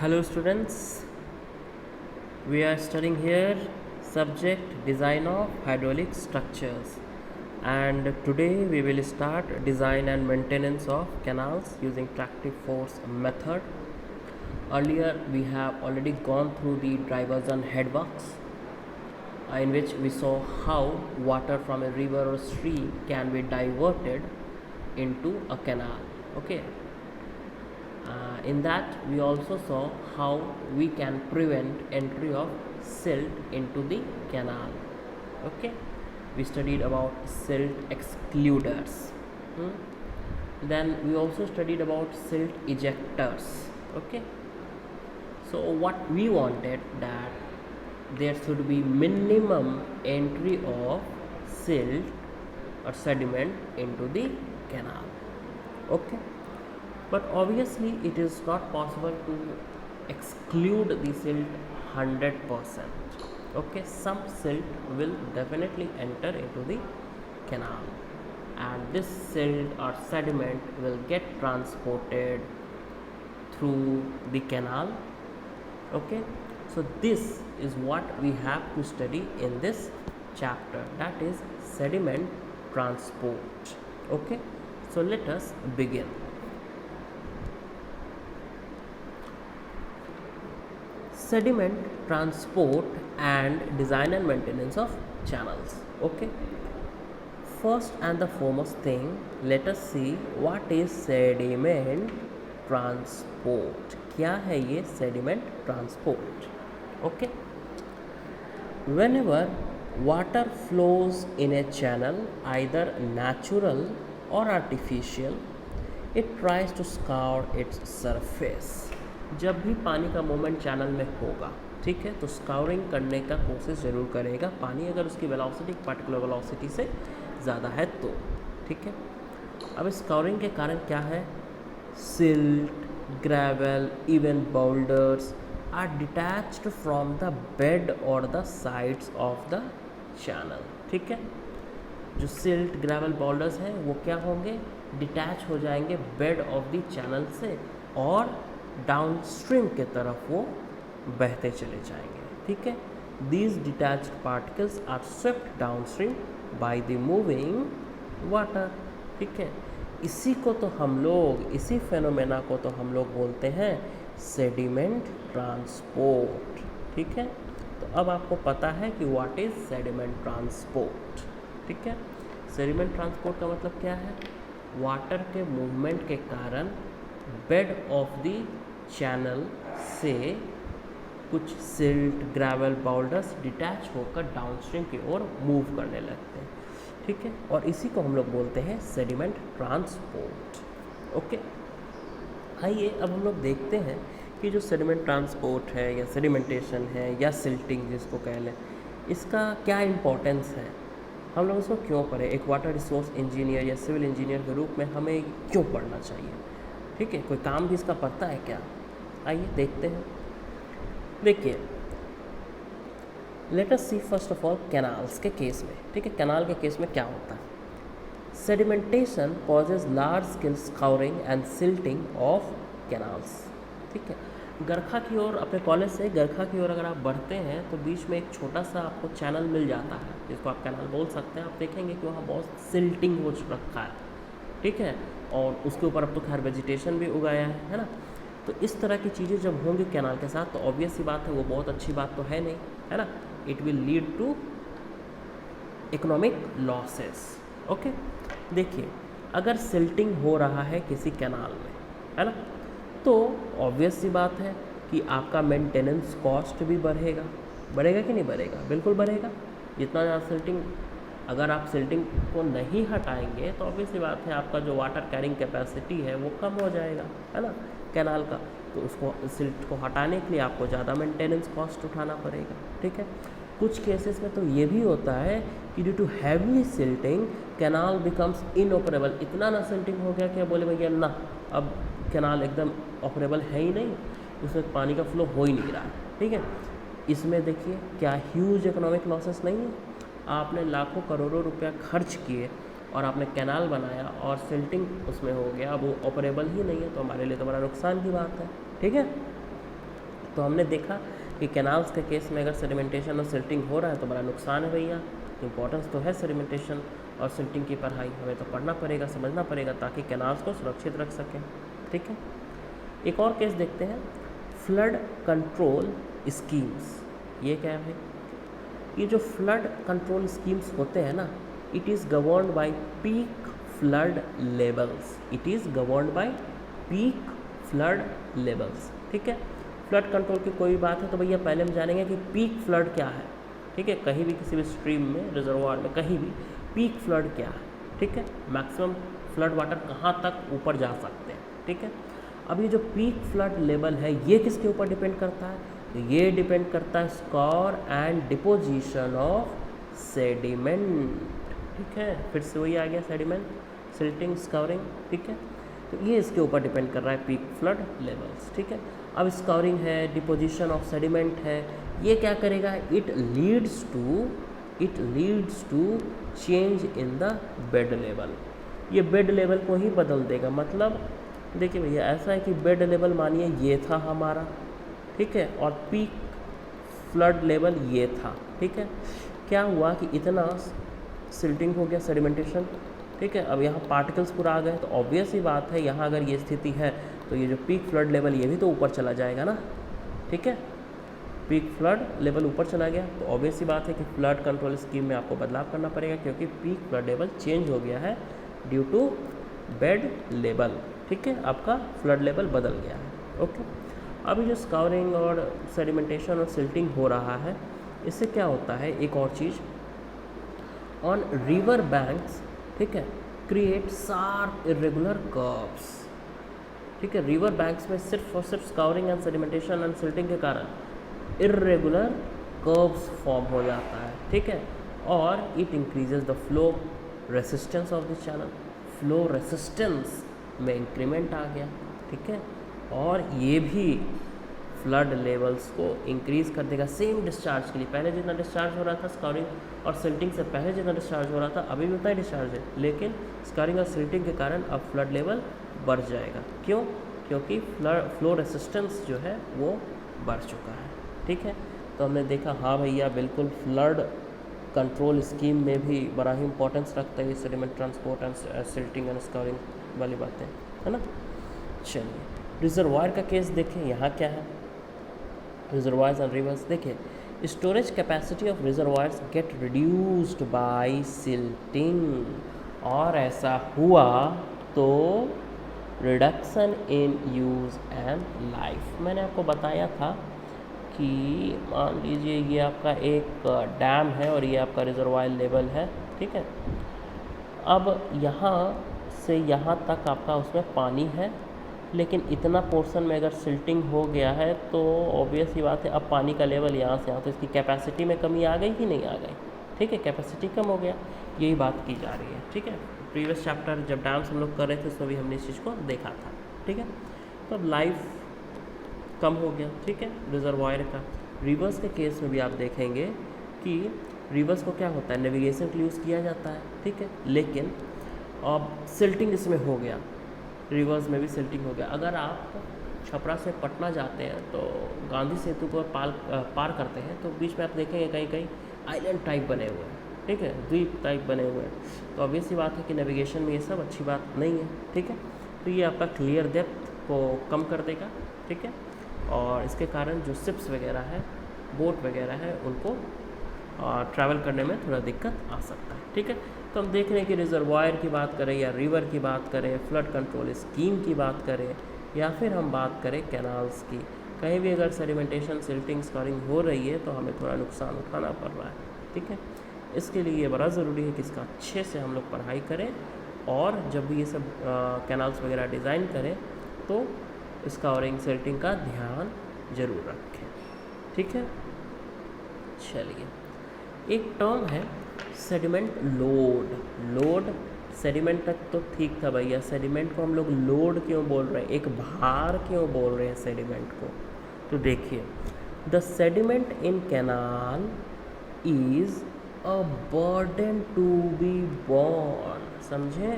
Hello students, we are studying here subject design of hydraulic structures, and today we will start design and maintenance of canals using tractive force method. Earlier we have already gone through the diversion headworks, in which we saw how water from a river or stream can be diverted into a canal. Okay, in that we also saw how we can prevent entry of silt into the canal. Okay, we studied about silt excluders. Then we also studied about silt ejectors. Okay, so what we wanted that there should be minimum entry of silt or sediment into the canal. Okay, but obviously it is not possible to exclude the silt 100%. Okay, some silt will definitely enter into the canal, and this silt or sediment will get transported through the canal. Okay, so this is what we have to study in this chapter, that is sediment transport. Okay, so let us begin. Sediment transport and design and maintenance of channels. Okay, first and the foremost thing, let us see what is sediment transport. क्या है ये sediment transport? Okay, whenever water flows in a channel, either natural or artificial, it tries to scour its surface. जब भी पानी का movement channel में होगा, ठीक है, तो स्काउरिंग करने का कोशिश ज़रूर करेगा पानी, अगर उसकी वेलोसिटी पर्टिकुलर वेलोसिटी से ज़्यादा है तो, ठीक है। अब स्काउरिंग के कारण क्या है, silt, gravel, even boulders are detached from the bed और the sides of the channel. ठीक है, जो सिल्ट, ग्रेवल, बोल्डर्स हैं वो क्या होंगे, डिटैच हो जाएंगे बेड ऑफ द चैनल से और डाउनस्ट्रीम के तरफ वो बहते चले जाएंगे। ठीक है, these detached particles are swept downstream by the moving water. ठीक है, इसी को तो हम लोग, इसी फेनोमेना को तो हम लोग बोलते हैं सेडिमेंट ट्रांसपोर्ट। ठीक है, तो अब आपको पता है कि व्हाट इज सेडिमेंट ट्रांसपोर्ट। ठीक है, सेडिमेंट ट्रांसपोर्ट का मतलब क्या है, वाटर के मूवमेंट के कारण बेड ऑफ द चैनल से कुछ सिल्ट, ग्रेवल, बाउल्डर्स डिटैच होकर डाउनस्ट्रीम की ओर मूव करने लगते हैं। ठीक है, और इसी को हम लोग बोलते हैं सेडिमेंट ट्रांसपोर्ट। ओके, आइए अब हम लोग देखते हैं कि जो सेडिमेंट ट्रांसपोर्ट है या सेडिमेंटेशन है या सिल्टिंग जिसको कह लें, इसका क्या इम्पोर्टेंस है, हम लोग इसको क्यों पढ़ें, एक वाटर रिसोर्स इंजीनियर या सिविल इंजीनियर के रूप में हमें क्यों पढ़ना चाहिए। ठीक है, कोई काम भी इसका पड़ता है क्या, आइए देखते हैं। देखिए, let us see first of all canals के केस में। ठीक है, कैनाल के केस में क्या होता है, sedimentation causes large scale scouring and silting of canals. ठीक है, गरखा की ओर, अपने कॉलेज से गरखा की ओर अगर आप बढ़ते हैं तो बीच में एक छोटा सा आपको चैनल मिल जाता है जिसको आप कैनाल बोल सकते हैं। आप देखेंगे कि वहाँ बहुत सिल्टिंग हो रखा है। ठीक है, और उसके ऊपर अब तो खैर वेजिटेशन भी उगाया है ना। तो इस तरह की चीज़ें जब होंगी कैनाल के साथ तो ऑब्वियस सी बात है, वो बहुत अच्छी बात तो है नहीं, है ना। It will lead to economic losses. Okay, देखिए, अगर सिल्टिंग हो रहा है किसी कैनाल में, है ना, तो ऑब्वियस सी बात है कि आपका मेंटेनेंस कॉस्ट भी बढ़ेगा। बढ़ेगा कि नहीं बढ़ेगा, बिल्कुल बढ़ेगा। जितना ज़्यादा सिल्टिंग, अगर आप सिल्टिंग को नहीं हटाएंगे तो ऑब्वियस सी बात है आपका जो वाटर कैरिंग कैपेसिटी है वो कम हो जाएगा, है ना, कैनाल का। तो उसको, सिल्ट को हटाने के लिए आपको ज़्यादा मेंटेनेंस कॉस्ट उठाना पड़ेगा। ठीक है, कुछ केसेस में तो ये भी होता है कि due to heavy silting canal becomes inoperable. इतना ना सिल्टिंग हो गया कि बोले भैया ना, अब कैनाल एकदम ऑपरेबल है ही नहीं, उसमें पानी का फ्लो हो ही नहीं रहा है। ठीक है, इसमें देखिए क्या ह्यूज इकोनॉमिक लॉसेस नहीं है। आपने लाखों करोड़ों रुपया खर्च किए और आपने कैनाल बनाया और सिल्टिंग उसमें हो गया, अब वो ऑपरेबल ही नहीं है, तो हमारे लिए तो बड़ा नुकसान की बात है। ठीक है, तो हमने देखा कि कैनाल्स के केस में अगर सेडिमेंटेशन और सिल्टिंग हो रहा है तो बड़ा नुकसान है भैया। इंपॉर्टेंस तो है सेडिमेंटेशन और सिल्टिंग की पढ़ाई, हमें तो पढ़ना पड़ेगा, समझना पड़ेगा ताकि कैनाल्स को सुरक्षित रख सकें। ठीक है, एक और केस देखते हैं, फ्लड कंट्रोल स्कीम्स। ये क्या है? ये जो फ्लड कंट्रोल स्कीम्स होते हैं ना, it is governed bye peak flood levels. It is governed bye peak flood levels. ठीक है, फ्लड कंट्रोल की कोई भी बात है तो भैया पहले हम जानेंगे कि पीक फ्लड क्या है। ठीक है, कहीं भी किसी भी स्ट्रीम में, रिजर्वायर में, कहीं भी पीक फ्लड क्या है। ठीक है, मैक्सिमम फ्लड वाटर कहाँ तक ऊपर जा सकते हैं। ठीक है, अब ये जो पीक फ्लड लेवल है ये किसके ऊपर डिपेंड करता है? तो ये डिपेंड करता है score and deposition of sediment. ठीक है, फिर से वही आ गया, सेडिमेंट, सिल्टिंग, स्कोरिंग। ठीक है, तो ये इसके ऊपर डिपेंड कर रहा है पीक फ्लड लेवल्स। ठीक है, अब स्कोरिंग है, डिपोजिशन ऑफ सेडिमेंट है, ये क्या करेगा? It leads to change in the bed level. ये बेड लेवल को ही बदल देगा। मतलब देखिए भैया, ऐसा है कि बेड लेवल मानिए ये था हमारा, ठीक है, और पीक फ्लड लेवल ये था। ठीक है, क्या हुआ कि इतना सिल्टिंग हो गया, सेडिमेंटेशन। ठीक है, अब यहाँ पार्टिकल्स पूरा आ गए तो ऑब्वियस ही बात है, यहाँ अगर ये स्थिति है तो ये जो पीक फ्लड लेवल ये भी तो ऊपर चला जाएगा ना। ठीक है, पीक फ्लड लेवल ऊपर चला गया तो ऑब्वियस ही बात है कि फ्लड कंट्रोल स्कीम में आपको बदलाव करना पड़ेगा, क्योंकि पीक फ्लड लेवल चेंज हो गया है ड्यू टू बेड लेवल। ठीक है, आपका फ्लड लेवल बदल गया है। ओके, अभी जो स्काउरिंग और सेडिमेंटेशन और सिल्टिंग हो रहा है, इससे क्या होता है? एक और चीज़, ऑन रिवर बैंक्स, ठीक है, क्रिएट शार्प इरेगुलर कर्व्स। ठीक है, रिवर बैंक्स में सिर्फ और सिर्फ scouring and sedimentation and silting के कारण इरेगुलर कर्व्स फॉर्म हो जाता है। ठीक है, और it increases the flow resistance of the channel. Flow resistance में इंक्रीमेंट आ गया। ठीक है, और ये भी फ्लड लेवल्स को इंक्रीज़ कर देगा सेम डिस्चार्ज के लिए। पहले जितना डिस्चार्ज हो रहा था स्काउरिंग और सिल्टिंग से पहले जितना डिस्चार्ज हो रहा था अभी भी उतना ही डिस्चार्ज है, लेकिन स्काउरिंग और सिल्टिंग के कारण अब फ्लड लेवल बढ़ जाएगा। क्यों? क्योंकि फ्लो रेसिस्टेंस जो है वो बढ़ चुका है। ठीक है, तो हमने देखा, हाँ भैया बिल्कुल फ्लड कंट्रोल स्कीम में भी बड़ा ही इंपॉर्टेंस रखता है sediment transport and silting and scouring वाली बातें, है ना। चलिए, रिजर्वायर का केस देखें, यहाँ क्या है? रिजर्वायर्स एंड रिवर्स देखिए, storage capacity of reservoirs gate reduced by silting, और ऐसा हुआ तो reduction in use and life. मैंने आपको बताया था कि मान लीजिए ये आपका एक डैम है और ये आपका रिजर्वायर लेवल है। ठीक है, अब यहाँ से यहाँ तक आपका उसमें पानी है, लेकिन इतना पोर्शन में अगर सिल्टिंग हो गया है तो ऑब्वियस ही बात है अब पानी का लेवल यहाँ से यहाँ, तो इसकी कैपेसिटी में कमी आ गई कि नहीं आ गई? ठीक है, कैपेसिटी कम हो गया, यही बात की जा रही है। ठीक है, प्रीवियस चैप्टर जब डैम्स हम लोग कर रहे थे उसमें भी हमने इस चीज़ को देखा था। ठीक है, तो अब लाइफ कम हो गया। ठीक है, रिजर्वायर का। रिवर्स के केस में भी आप देखेंगे कि रिवर्स को क्या होता है, नेविगेशन के लिए यूज़ किया जाता है। ठीक है, लेकिन अब सिल्टिंग इसमें हो गया, रिवर्स में भी सिल्टिंग हो गया। अगर आप छपरा से पटना जाते हैं तो गांधी सेतु को पार करते हैं तो बीच में आप देखेंगे कहीं कहीं आइलैंड टाइप बने हुए हैं। ठीक है, द्वीप टाइप बने हुए हैं, तो ऑब्वियस सी बात है कि नेविगेशन में ये सब अच्छी बात नहीं है। ठीक है, तो ये आपका क्लियर डेप्थ को कम कर देगा। ठीक है, और इसके कारण जो शिप्स वगैरह है, बोट वगैरह है, उनको ट्रैवल करने में थोड़ा दिक्कत आ सकता है। ठीक है, तो हम देख रहे हैं कि रिजर्वायर की बात करें या रिवर की बात करें, फ्लड कंट्रोल स्कीम की बात करें, या फिर हम बात करें कैनाल्स की, कहीं भी अगर सेडिमेंटेशन, सिल्टिंग, स्कोरिंग हो रही है तो हमें थोड़ा नुकसान उठाना पड़ रहा है। ठीक है, इसके लिए ये बड़ा ज़रूरी है कि इसका अच्छे से हम लोग पढ़ाई करें, और जब भी ये सब कैनाल्स वगैरह डिज़ाइन करें तो स्कोरिंग, सिल्टिंग का ध्यान ज़रूर रखें। ठीक है, चलिए, एक टर्म है सेडिमेंट लोड। लोड सेडिमेंट तक तो ठीक था भैया, सेडिमेंट को हम लोग लोड क्यों बोल रहे हैं, एक भार क्यों बोल रहे हैं सेडिमेंट को? तो देखिए, the sediment in canal is a burden to be borne. समझे?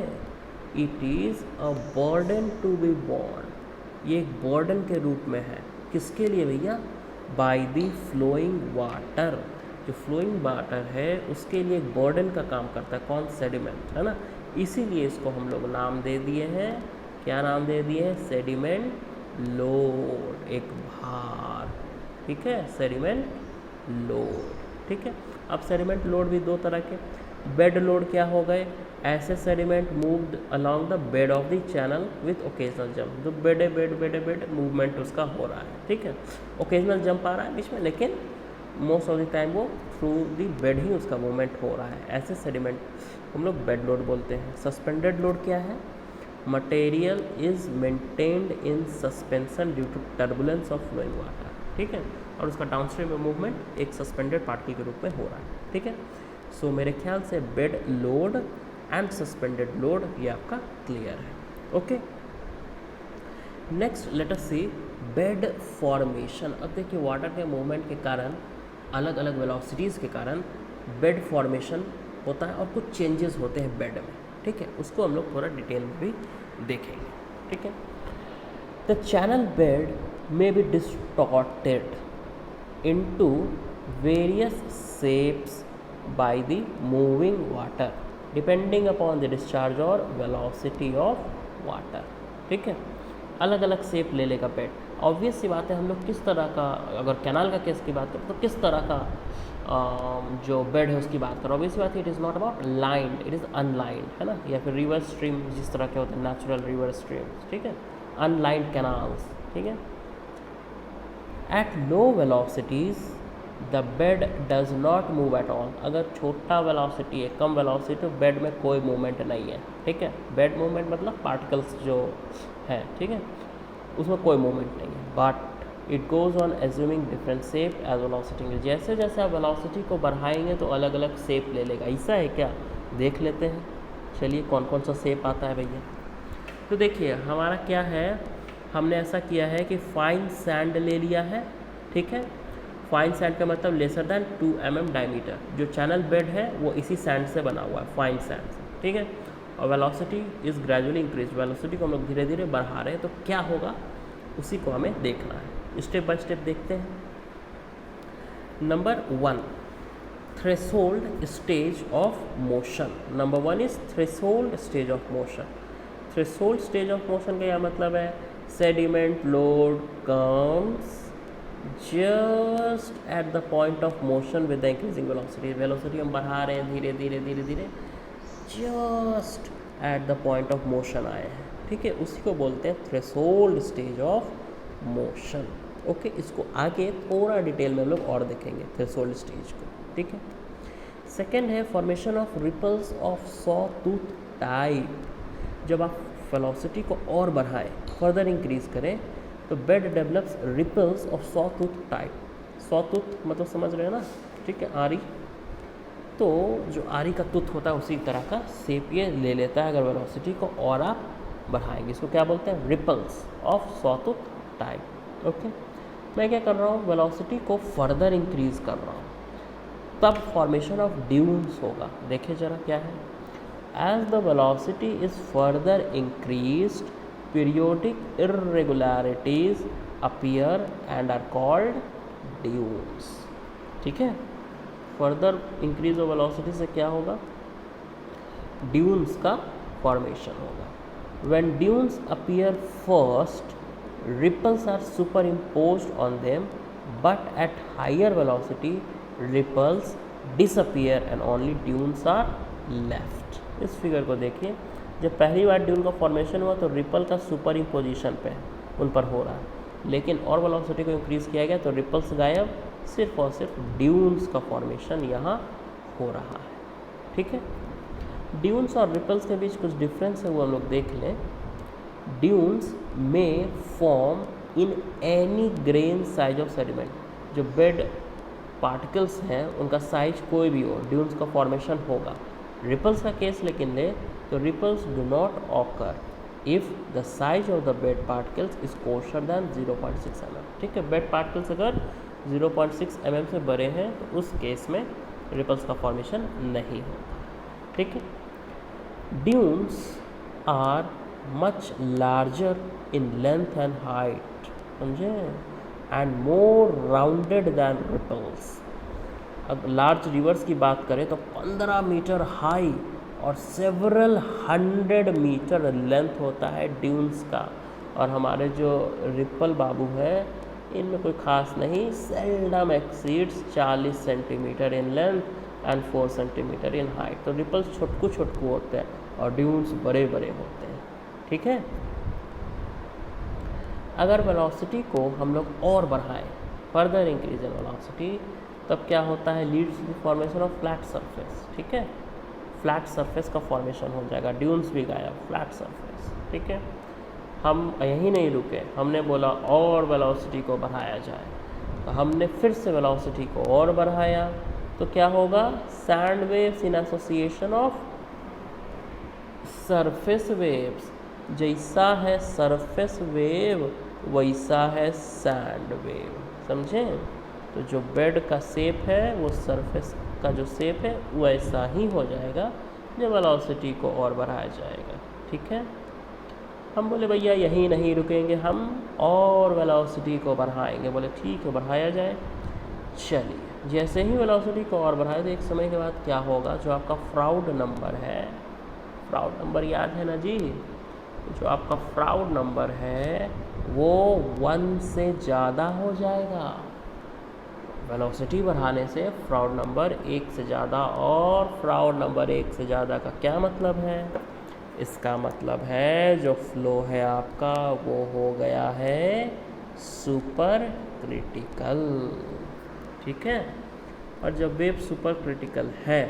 It is a burden to be borne, ये एक बर्डन के रूप में है। किसके लिए भैया? Bye the flowing water. जो फ्लोइंग वाटर है उसके लिए एक बर्डन का काम करता है। कौन? सेडिमेंट, है ना। इसीलिए इसको हम लोग नाम दे दिए हैं, क्या नाम दे दिए हैं? सेडिमेंट लोड, एक भार। ठीक है, सेडिमेंट लोड। ठीक है, अब सेडिमेंट लोड भी दो तरह के। बेड लोड क्या हो गए? ऐसे sediment moved along the bed of the channel with occasional jump. जो बेड मूवमेंट उसका हो रहा है। ठीक है, ओकेजनल जंप आ रहा है बीच में, लेकिन मोस्ट ऑफ द टाइम वो थ्रू द बेड ही उसका मूवमेंट हो रहा है। ऐसे सेडिमेंट हम लोग बेड लोड बोलते हैं। सस्पेंडेड लोड क्या है? Material is maintained in suspension due to turbulence of flowing water. ठीक है, और उसका डाउनस्ट्रीम में मूवमेंट एक सस्पेंडेड पार्टिकल के रूप में हो रहा है। ठीक है, सो मेरे ख्याल से bed load and suspended load ये आपका क्लियर है। ओके, नेक्स्ट लेट अस सी बेड फॉर्मेशन। अब देखिए वाटर के मूवमेंट के कारण, अलग अलग वेलोसिटीज़ के कारण बेड फॉर्मेशन होता है और कुछ चेंजेस होते हैं बेड में। ठीक है, उसको हम लोग थोड़ा डिटेल में भी देखेंगे। ठीक है, द चैनल बेड में be distorted into various shapes by the moving water depending upon the discharge और velocity of water। ठीक है, अलग अलग शेप ले लेगा बेड। ऑब्वियस सी बात है, हम लोग किस तरह का, अगर कैनाल का केस की बात करें तो किस तरह का जो बेड है उसकी बात करें। ऑब्वियस बात है, it is not about lined, it is unlined, है ना। या फिर रिवर स्ट्रीम जिस तरह के होते हैं, नेचुरल रिवर स्ट्रीम्स। ठीक है, अनलाइंड कैनाल्स। ठीक है, at low velocities the bed does not move at all. अगर छोटा वेलोसिटी है, कम वेलोसिटी, तो बेड में कोई मूवमेंट नहीं है। ठीक है, बेड मूवमेंट मतलब पार्टिकल्स जो है, ठीक है, उसमें कोई मूवमेंट नहीं है। But it goes on assuming different shape as velocity. जैसे जैसे आप वेलोसिटी को बढ़ाएंगे तो अलग अलग शेप ले लेगा। ऐसा है क्या? देख लेते हैं, चलिए कौन कौन सा शेप आता है भैया। तो देखिए हमारा क्या है, हमने ऐसा किया है कि फाइन सैंड ले लिया है। ठीक है, फाइन सैंड का मतलब लेसर दैन 2 mm डायमीटर। जो चैनल बेड है वो इसी सैंड से बना हुआ है, फाइन सैंड से। ठीक है, और velocity is gradually increase. Velocity को हम लोग धीरे धीरे बढ़ा रहे हैं, तो क्या होगा उसी को हमें देखना है। स्टेप बाय स्टेप देखते हैं। Number 1, threshold stage of motion. Number 1 is threshold stage of motion. Threshold stage of motion का यह मतलब है, sediment load comes just at the point of motion with the increasing velocity. Velocity हम बढ़ा रहे हैं धीरे धीरे धीरे धीरे, just at the point of motion आए हैं। ठीक है, उसी को बोलते हैं threshold stage of motion. Okay, इसको आगे थोड़ा डिटेल में हम लोग और देखेंगे थ्रेशोल्ड स्टेज को। ठीक है, सेकेंड है formation of ripples of saw tooth type. जब आप वेलोसिटी को और बढ़ाएं, फर्दर इंक्रीज करें, तो bed develops ripples of saw tooth type. Saw tooth मतलब समझ रहे हैं ना। ठीक है, आरी, तो जो आरी का टूथ होता है उसी तरह का शेप ये ले लेता है अगर वेलोसिटी को और आप बढ़ाएंगे। इसको क्या बोलते हैं? Ripples of saw tooth type. Okay, मैं क्या कर रहा हूँ, वेलोसिटी को फर्दर इंक्रीज कर रहा हूँ, तब फॉर्मेशन ऑफ ड्यून्स होगा। देखिए जरा क्या है, as the velocity is further increased periodic irregularities appear and are called dunes। ठीक है, फर्दर इंक्रीज ऑफ वेलोसिटी से क्या होगा? ड्यून्स का फॉर्मेशन होगा। when dunes appear first, ripples are superimposed on them, but at higher velocity ripples disappear and only dunes are left। इस figure को देखिए, जब पहली बार ड्यून का फॉर्मेशन हुआ तो रिपल का सुपर इम्पोजिशन पे उन पर हो रहा है, लेकिन और वेलोसिटी को इंक्रीज़ किया गया तो रिपल्स गायब, सिर्फ और सिर्फ ड्यून्स का फॉर्मेशन यहाँ हो रहा है। ठीक है, ड्यून्स और रिपल्स के बीच कुछ डिफरेंस है वो हम लोग देख लें। ड्यून्स में form in any grain size of sediment. जो बेड पार्टिकल्स हैं उनका साइज कोई भी हो, ड्यून्स का फॉर्मेशन होगा। रिपल्स का केस लेकिन ले तो ripples do not occur if the size of the bed particles is coarser than 0.6 mm। ठीक है, बेड पार्टिकल्स अगर 0.6 mm से बड़े हैं तो उस केस में रिपल्स का फॉर्मेशन नहीं होता। ठीक है, dunes are much larger in length and height, समझे, and more rounded than ripples. अब लार्ज रिवर्स की बात करें तो 15 मीटर हाई और सेवरल 100 मीटर लेंथ होता है ड्यून्स का। और हमारे जो रिपल बाबू हैं इनमें कोई खास नहीं, seldom exceeds 40 centimetre in length and 4 centimetre in height. तो रिपल्स छोटकू छोटकू होते हैं और ड्यून्स बड़े बड़े होते हैं। ठीक है, अगर वेलोसिटी को हम लोग और बढ़ाएं, फर्दर इंक्रीज इन वेलोसिटी, तब क्या होता है, leads to formation of flat surface. ठीक है, फ्लैट सरफेस का फॉर्मेशन हो जाएगा, ड्यून्स भी गायब, फ्लैट सरफेस। ठीक है, हम यहीं नहीं रुके, हमने बोला और वेलोसिटी को बढ़ाया जाए, तो हमने फिर से वेलोसिटी को और बढ़ाया, तो क्या होगा, sand waves in association of surface waves. जैसा है सरफेस वेव वैसा है सैंड वेव, समझें। तो जो बेड का शेप है वो सरफेस का जो शेप है वैसा ही हो जाएगा जब वेलोसिटी को और बढ़ाया जाएगा। ठीक है, हम बोले भैया यहीं नहीं रुकेंगे, हम और वेलोसिटी को बढ़ाएंगे। बोले ठीक है, बढ़ाया जाए। चलिए, जैसे ही वेलोसिटी को और बढ़ाए तो एक समय के बाद क्या होगा, जो आपका फ्राउड नंबर है, फ्राउड नंबर याद है ना जी, जो आपका फ्राउड नंबर है वो 1 से ज़्यादा हो जाएगा। वेलोसिटी बढ़ाने से फ्राउड नंबर 1 से ज़्यादा, और फ्राउड नंबर 1 से ज़्यादा का क्या मतलब है, इसका मतलब है जो फ्लो है आपका वो हो गया है सुपर क्रिटिकल। ठीक है, और जब वेव सुपर क्रिटिकल है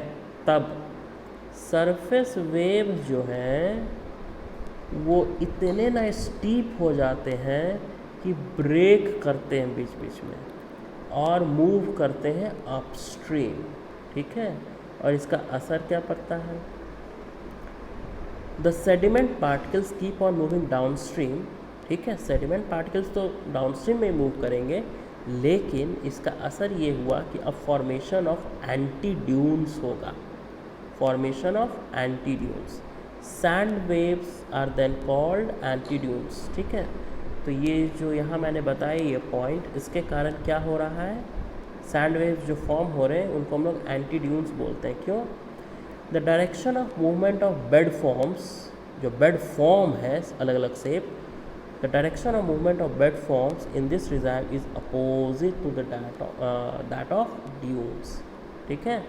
तब सरफेस वेव जो हैं वो इतने ना स्टीप हो जाते हैं कि ब्रेक करते हैं बीच बीच में और मूव करते हैं अपस्ट्रीम। ठीक है, और इसका असर क्या पड़ता है, the sediment particles keep on moving downstream. ठीक है, सेडिमेंट पार्टिकल्स तो डाउनस्ट्रीम में मूव करेंगे, लेकिन इसका असर ये हुआ कि अब फॉर्मेशन ऑफ एंटी ड्यून्स होगा, formation of antidunes. Sand waves are then called antidunes. ठीक है, तो ये जो यहाँ मैंने बताया ये पॉइंट, इसके कारण क्या हो रहा है, सैंड वेव्स जो फॉर्म हो रहे हैं उनको हम लोग एंटी ड्यून्स बोलते हैं। क्यों, the direction of movement of bed forms, जो बेड फॉर्म है अलग अलग shape, the direction of movement of bed forms in this reserve is opposite to the that of dunes. ठीक है,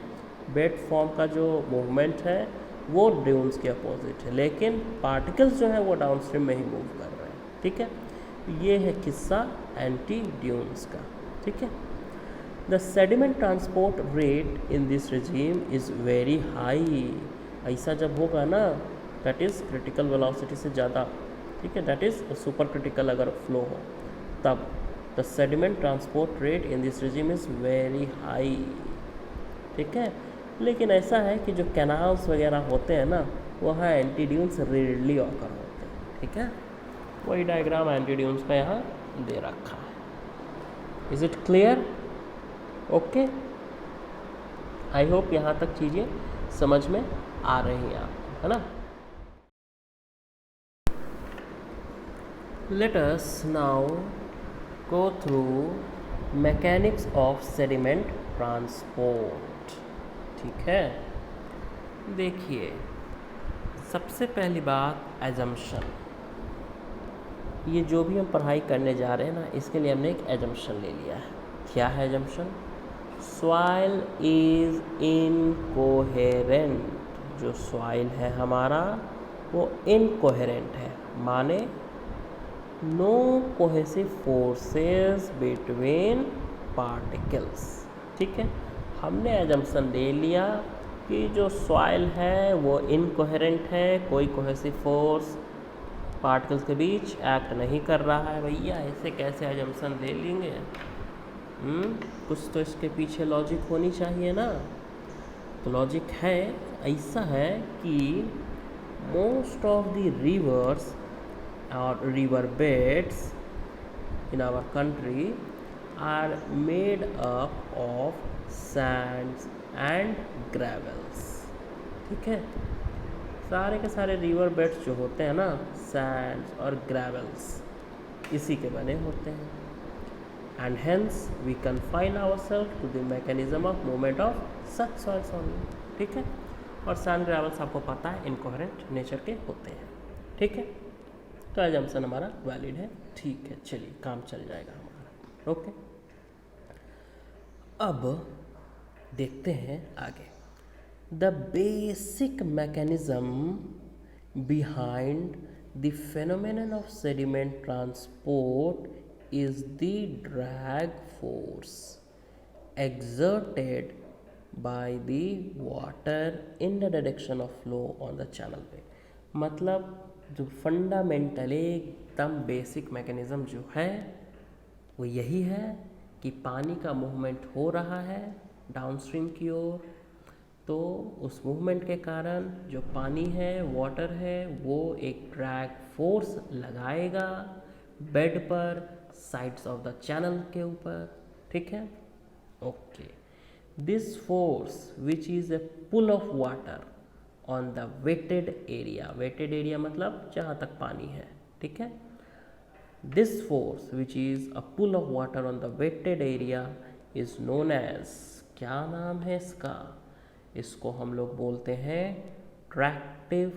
बेड फॉर्म का जो मूवमेंट है वो ड्यून्स के अपोजिट है, लेकिन पार्टिकल्स जो है वो डाउनस्ट्रीम में ही मूव कर रहे हैं। ठीक है, ये है किस्सा एंटी ड्यून्स का। ठीक है, the sediment transport rate in this regime is very high. ऐसा जब होगा ना, दैट इज़ क्रिटिकल वेलोसिटी से ज़्यादा। ठीक है, दैट इज़ सुपर क्रिटिकल अगर फ्लो हो तब the sediment transport rate in this regime is very high. ठीक है, लेकिन ऐसा है कि जो कैनाल्स वगैरह होते हैं ना, वहाँ एंटी ड्यून्स रेयरली ऑकर होते हैं। ठीक है, वही डायग्राम एंटी ड्यून्स का यहाँ दे रखा है। Is it clear? Okay, I hope यहाँ तक चीज़ें समझ में आ रही हैं आपको, है ना। Let us now go through mechanics of sediment transport. ठीक है, देखिए सबसे पहली बात एजम्पशन। ये जो भी हम पढ़ाई करने जा रहे हैं ना, इसके लिए हमने एक एजम्पशन ले लिया है। क्या है एजम्पशन, सॉइल इज़ इनकोहेरेंट। जो सॉइल है हमारा वो इनकोहेरेंट है, माने no cohesive forces between particles. ठीक है, हमने एजम्पशन ले लिया कि जो सॉइल है वो इनकोहेरेंट है, कोई कोहेसिव फोर्स पार्टिकल्स के बीच एक्ट नहीं कर रहा है। भैया ऐसे कैसे एजम्पशन ले लेंगे, कुछ तो इसके पीछे लॉजिक होनी चाहिए ना। तो लॉजिक है, ऐसा है कि मोस्ट ऑफ द रिवर्स और river beds in our country are made up of sands and gravels. ठीक है, सारे के सारे रिवर बेड्स जो होते हैं ना, सैंड्स और ग्रेवल्स इसी के बने होते हैं। and hence we confine ourselves to the mechanism of movement of such soils only. ठीक है, और सैंड ग्रेवल्स आपको पता है इनकोहेरेंट नेचर के होते हैं. ठीक है, तो एजम्पशन हमारा वैलिड है. ठीक है, चलिए काम चल जाएगा हमारा. ओके, अब देखते हैं आगे. The basic mechanism behind the phenomenon of sediment transport is the drag force exerted by the water in the direction of flow on the channel way. मतलब जो फंडामेंटल एकदम बेसिक मैकेनिज़्म जो है वो यही है कि पानी का मूवमेंट हो रहा है डाउनस्ट्रीम की ओर, तो उस मूवमेंट के कारण जो पानी है, वाटर है, वो एक ड्रैग फोर्स लगाएगा बेड पर, साइड्स ऑफ द चैनल के ऊपर. ठीक है, okay. This force which is a pull of water on the wetted area. Wetted area मतलब जहाँ तक पानी है. ठीक है, this force which is a pull of water on the wetted area is known as, क्या नाम है इसका, इसको हम लोग बोलते हैं ट्रैक्टिव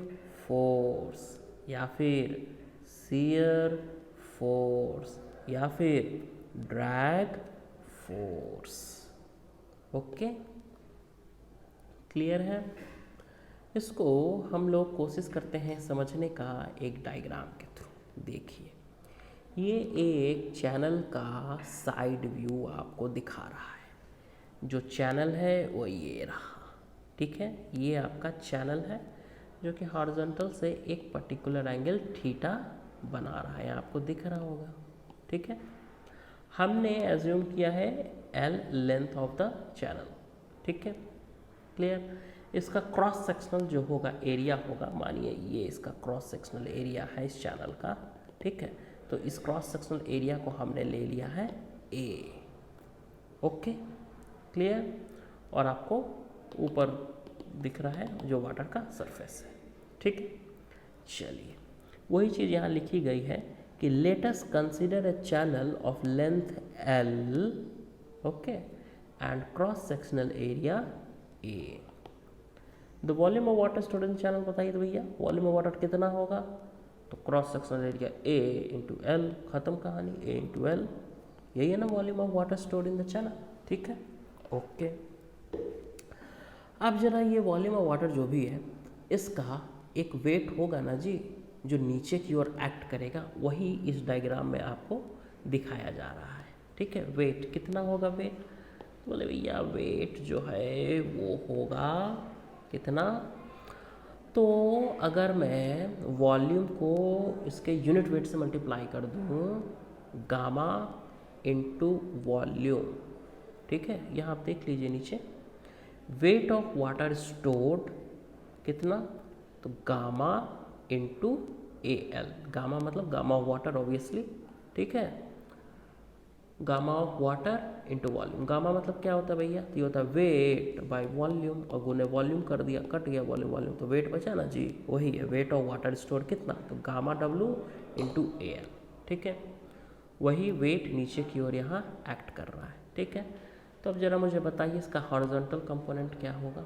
फोर्स या फिर शियर फोर्स या फिर ड्रैग फोर्स. ओके, क्लियर है. इसको हम लोग कोशिश करते हैं समझने का एक डायग्राम के थ्रू. देखिए, ये एक चैनल का साइड व्यू आपको दिखा रहा है. जो चैनल है वो ये रहा. ठीक है, ये आपका चैनल है जो कि हॉरिजॉन्टल से एक पर्टिकुलर एंगल थीटा बना रहा है, आपको दिख रहा होगा. ठीक है, हमने एज्यूम किया है L length of the channel. ठीक है, क्लियर. इसका क्रॉस सेक्शनल जो होगा एरिया होगा, मानिए ये इसका क्रॉस सेक्शनल एरिया है इस चैनल का. ठीक है, तो इस क्रॉस सेक्शनल एरिया को हमने ले लिया है ए. Okay, clear. और आपको ऊपर दिख रहा है जो वाटर का सरफेस है. ठीक है, चलिए वही चीज़ यहाँ लिखी गई है कि let us consider a channel of length L. Okay, and cross sectional area A. The volume of water stored in channel बताइए तो भैया, वॉल्यूम ऑफ वाटर कितना होगा, तो cross sectional area A into L. खत्म कहानी, ए इंटू एल. यही है ना volume of water stored in the channel. ठीक है, ओके. अब जरा ये वॉल्यूम ऑफ वाटर जो भी है इसका एक वेट होगा ना जी, जो नीचे की ओर एक्ट करेगा, वही इस डायग्राम में आपको दिखाया जा रहा है. ठीक है, वेट कितना होगा, वेट बोले भैया वेट जो है वो होगा कितना, तो अगर मैं वॉल्यूम को इसके यूनिट वेट से मल्टीप्लाई कर दूँ, गामा इनटू वॉल्यूम. ठीक है, यहाँ आप देख लीजिए नीचे वेट ऑफ वाटर स्टोर्ड कितना, तो gamma into A L. Gamma मतलब गामा ऑफ वाटर ऑब्वियसली. ठीक है, gamma of water into volume. Gamma मतलब क्या होता है भैया, तो ये होता है वेट बाय वॉल्यूम, और गुने वॉल्यूम कर दिया, कट गया वॉल्यूम वॉल्यूम, तो वेट बचा ना जी, वही है वेट ऑफ वाटर स्टोर कितना, तो gamma W into A L. ठीक है, वही वेट नीचे की ओर यहाँ एक्ट कर रहा है. ठीक है, तो अब जरा मुझे बताइए इसका हॉरिजॉन्टल कंपोनेंट क्या होगा.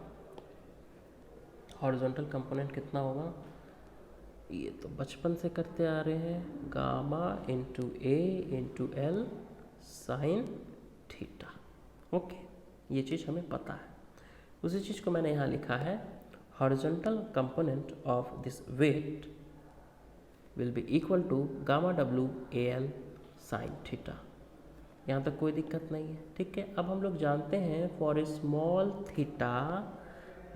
हॉरिजॉन्टल कंपोनेंट कितना होगा, ये तो बचपन से करते आ रहे हैं, gamma into A into L sine theta. Okay, ये चीज़ हमें पता है. उसी चीज़ को मैंने यहाँ लिखा है, horizontal component of this weight will be equal to gamma W A L sine theta. यहाँ तक कोई दिक्कत नहीं है. ठीक है, अब हम लोग जानते हैं फॉर स्मॉल थीटा,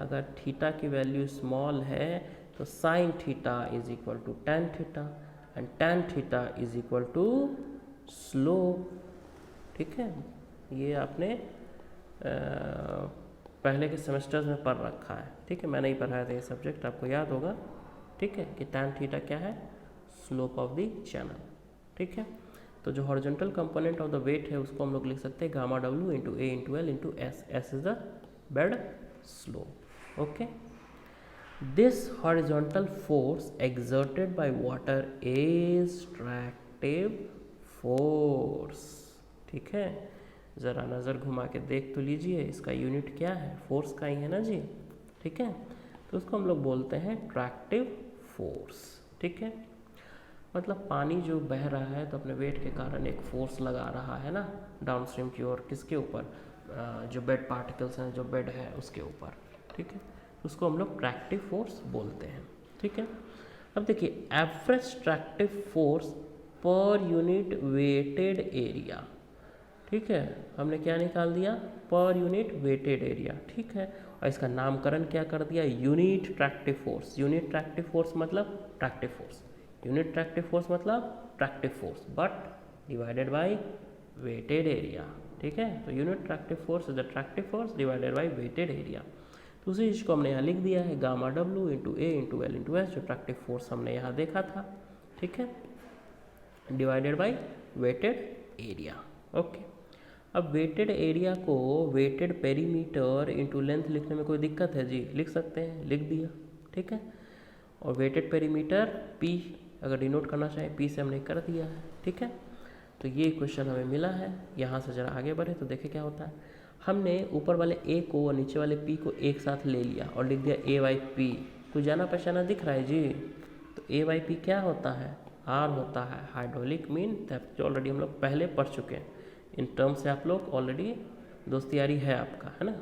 अगर थीटा की वैल्यू स्मॉल है तो sine theta is equal to tan theta, and tan theta is equal to slope. ठीक है, ये आपने पहले के सेमेस्टर्स में पढ़ रखा है. ठीक है, मैंने ही पढ़ाया था ये सब्जेक्ट, आपको याद होगा. ठीक है, कि टेन थीटा क्या है, स्लोप ऑफ द चैनल. ठीक है, तो जो horizontal component of the weight है उसको हम लोग लिख सकते हैं gamma W into A into L into S. S is the bed slope. Okay, this horizontal force exerted by water is tractive force. ठीक है, ज़रा नज़र घुमा के देख तो लीजिए, इसका यूनिट क्या है, फोर्स का ही है ना जी। ठीक है, तो उसको हम लोग बोलते हैं ट्रैक्टिव फोर्स। ठीक है, मतलब पानी जो बह रहा है तो अपने वेट के कारण एक फोर्स लगा रहा है ना डाउन स्ट्रीम की ओर, किसके ऊपर, जो बेड पार्टिकल्स हैं, जो बेड है उसके ऊपर। ठीक है, उसको हम लोग ट्रैक्टिव फोर्स बोलते हैं। ठीक है, अब देखिए average tractive force per unit weighted area. ठीक है, हमने क्या निकाल दिया, पर यूनिट वेटेड एरिया। ठीक है, और इसका नामकरण क्या कर दिया, unit tractive force. Unit tractive force मतलब tractive force, unit tractive force मतलब tractive force but divided by wetted area. ठीक है, तो unit tractive force is the tractive force divided by wetted area. तो उसी चीज़ को हमने यहाँ लिख दिया है, gamma W into A into L into S, जो ट्रैक्टिव फोर्स हमने यहाँ देखा था। ठीक है, divided by wetted area. Okay, अब वेटेड एरिया को वेटेड पेरीमीटर इंटू लेंथ लिखने में कोई दिक्कत है जी, लिख सकते हैं, लिख दिया। ठीक है, और वेटेड पेरीमीटर पी अगर डिनोट करना चाहे पी से हमने कर दिया है। ठीक है, तो ये क्वेश्चन हमें मिला है। यहाँ से ज़रा आगे बढ़े तो देखें क्या होता है। हमने ऊपर वाले ए को और नीचे वाले पी को एक साथ ले लिया और लिख दिया ए वाई पी। कुछ जाना पहचाना दिख रहा है जी। तो ए वाई पी क्या होता है, आर होता है, हाइड्रोलिक मीन डेप्थ, जो ऑलरेडी हम लोग पहले पढ़ चुके हैं। इन टर्म्स से आप लोग ऑलरेडी दोस्ती यारी है आपका, है ना।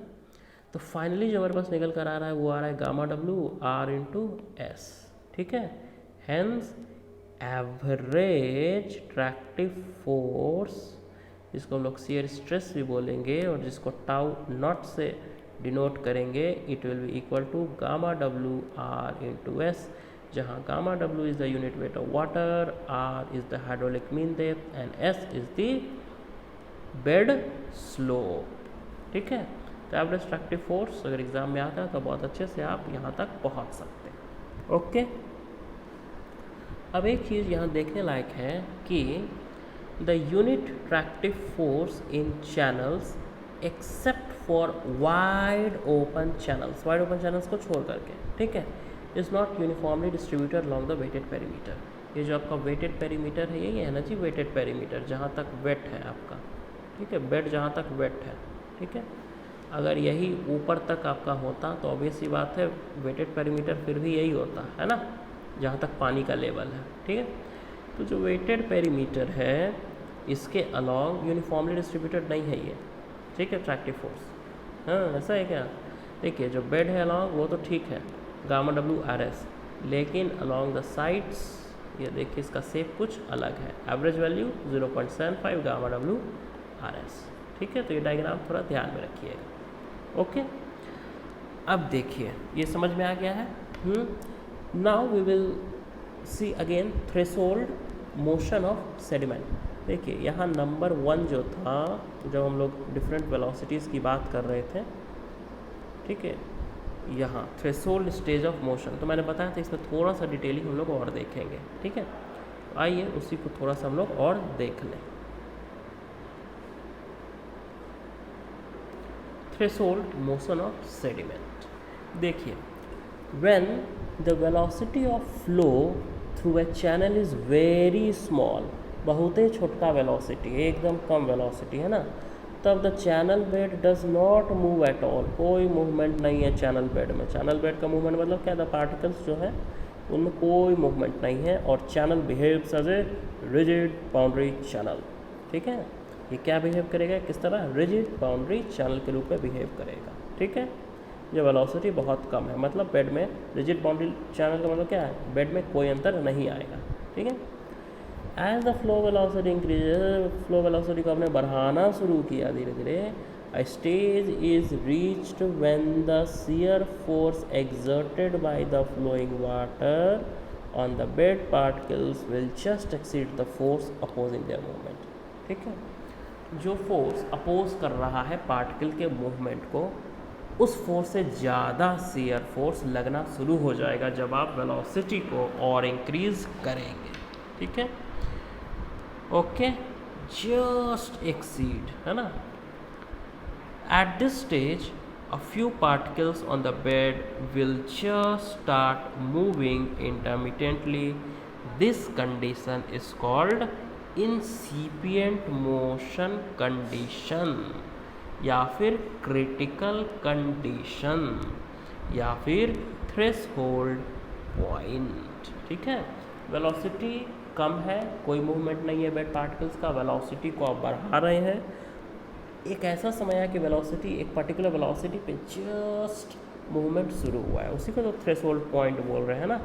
तो फाइनली जो हमारे पास निकल कर आ रहा है वो आ रहा है gamma W R into S. ठीक है, हेंस एवरेज ट्रैक्टिव फोर्स, जिसको हम लोग शियर स्ट्रेस भी बोलेंगे और जिसको टाउ नॉट से डिनोट करेंगे, it will be equal to gamma W R into S, जहाँ gamma W is the unit weight of water, R is the hydraulic mean depth and S is the bed slope. ठीक है, तो average tractive force अगर exam में आता है तो बहुत अच्छे से आप यहाँ तक पहुँच सकते हैं। ओके, अब एक चीज़ यहाँ देखने लायक है कि the unit tractive force in channels except for wide open channels, wide open channels को छोड़ करके, ठीक है, is not uniformly distributed along the wetted perimeter. ये जो आपका वेटेड पेरीमीटर है यही है ना जी, वेटेड पेरीमीटर, जहाँ तक वेट है आपका। ठीक है, बेड जहाँ तक वेट है। ठीक है, अगर यही ऊपर तक आपका होता तो ऑब्वियस सी बात है वेटेड पेरीमीटर फिर भी यही होता है ना, जहाँ तक पानी का लेवल है। ठीक है, तो जो वेटेड पेरीमीटर है इसके अलॉन्ग यूनिफॉर्मली डिस्ट्रीब्यूटेड नहीं है ये। ठीक है, ट्रैक्टिव फोर्स, हाँ ऐसा है क्या। देखिए जो बेड है अलॉन्ग वो तो ठीक है, गामा डब्ल्यू आर एस, लेकिन अलॉन्ग द साइड्स ये देखिए इसका शेप कुछ अलग है। Average value 0.75 gamma W R S. ठीक है, तो ये डायग्राम थोड़ा ध्यान में रखिएगा। ओके, अब देखिए ये समझ में आ गया है। Now we will see again threshold motion of sediment. देखिए यहाँ नंबर 1 जो था, जब हम लोग डिफरेंट वेलोसिटीज़ की बात कर रहे थे, ठीक है, यहाँ थ्रेशोल्ड स्टेज ऑफ मोशन, तो मैंने बताया था इसमें थोड़ा सा डिटेलिंग हम लोग और देखेंगे। ठीक है, तो आइए उसी को थोड़ा सा हम लोग और देख लें। थ्रेशोल्ड मोशन ऑफ सेडिमेंट, देखिए when the velocity of flow through a channel is very small, बहुत ही छोटा वेलोसिटी, एकदम कम वेलोसिटी है ना, तब the channel bed does not move at all, कोई मूवमेंट नहीं है चैनल बेड में। चैनल बेड का मूवमेंट मतलब क्या, द पार्टिकल्स जो है उनमें कोई मूवमेंट नहीं है और channel behaves as a rigid boundary channel. ठीक है, ये क्या बिहेव करेगा, किस तरह, रिजिड बाउंड्री चैनल के रूप में बिहेव करेगा। ठीक है, जो वेलोसिटी बहुत कम है, मतलब बेड में रिजिड बाउंड्री चैनल का मतलब क्या है, बेड में कोई अंतर नहीं आएगा। ठीक है, as the flow velocity increases, flow velocity को आपने बढ़ाना शुरू किया धीरे धीरे, a stage is reached when the shear force exerted by the flowing water on the bed particles will just exceed the force opposing their movement. ठीक है, जो फोर्स अपोज कर रहा है पार्टिकल के मूवमेंट को, उस फोर्स से ज़्यादा शियर फोर्स लगना शुरू हो जाएगा जब आप वेलोसिटी को और इंक्रीज करेंगे। ठीक है, ओके, जस्ट एक्सीड, है ना। At this stage a few particles on the bed will just start moving intermittently, this condition is called incipient motion condition, या फिर क्रिटिकल कंडीशन, या फिर थ्रेशोल्ड पॉइंट। ठीक है, वेलोसिटी कम है, कोई मूवमेंट नहीं है वेट पार्टिकल्स का, वेलोसिटी को आप बढ़ा रहे हैं, एक ऐसा समय है कि वेलोसिटी एक पर्टिकुलर वेलोसिटी पे जस्ट मूवमेंट शुरू हुआ है, उसी को तो थ्रेशोल्ड पॉइंट बोल रहे हैं ना।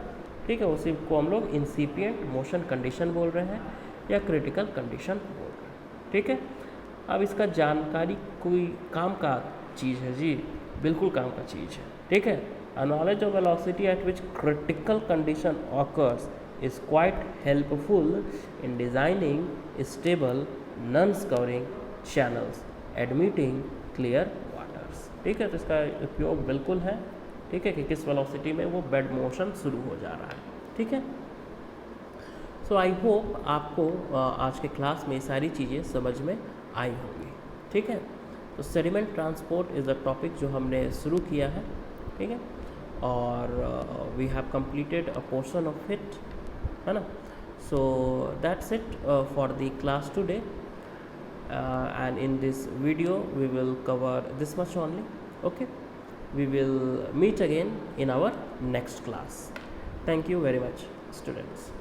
ठीक है, उसी को हम लोग इंसिपिएंट मोशन कंडीशन बोल रहे हैं या क्रिटिकल कंडीशन बोल रहे हैं। ठीक है, अब इसका जानकारी कोई काम का चीज़ है जी, बिल्कुल काम का चीज़ है। ठीक है, a knowledge of velocity at which critical condition occurs is quite helpful in designing stable non-scouring channels admitting clear waters। ठीक है, तो इसका उपयोग बिल्कुल है। ठीक है, कि किस वेलोसिटी में वो बेड मोशन शुरू हो जा रहा है। ठीक है, सो आई होप आपको आज के क्लास में ये सारी चीज़ें समझ में आई होंगी। ठीक है, तो sediment transport is a topic जो हमने शुरू किया है। ठीक है, और we have completed a portion of it, है ना। So that's it for the class today, and in this video we will cover this much only. Okay, we will meet again in our next class. Thank you very much, students.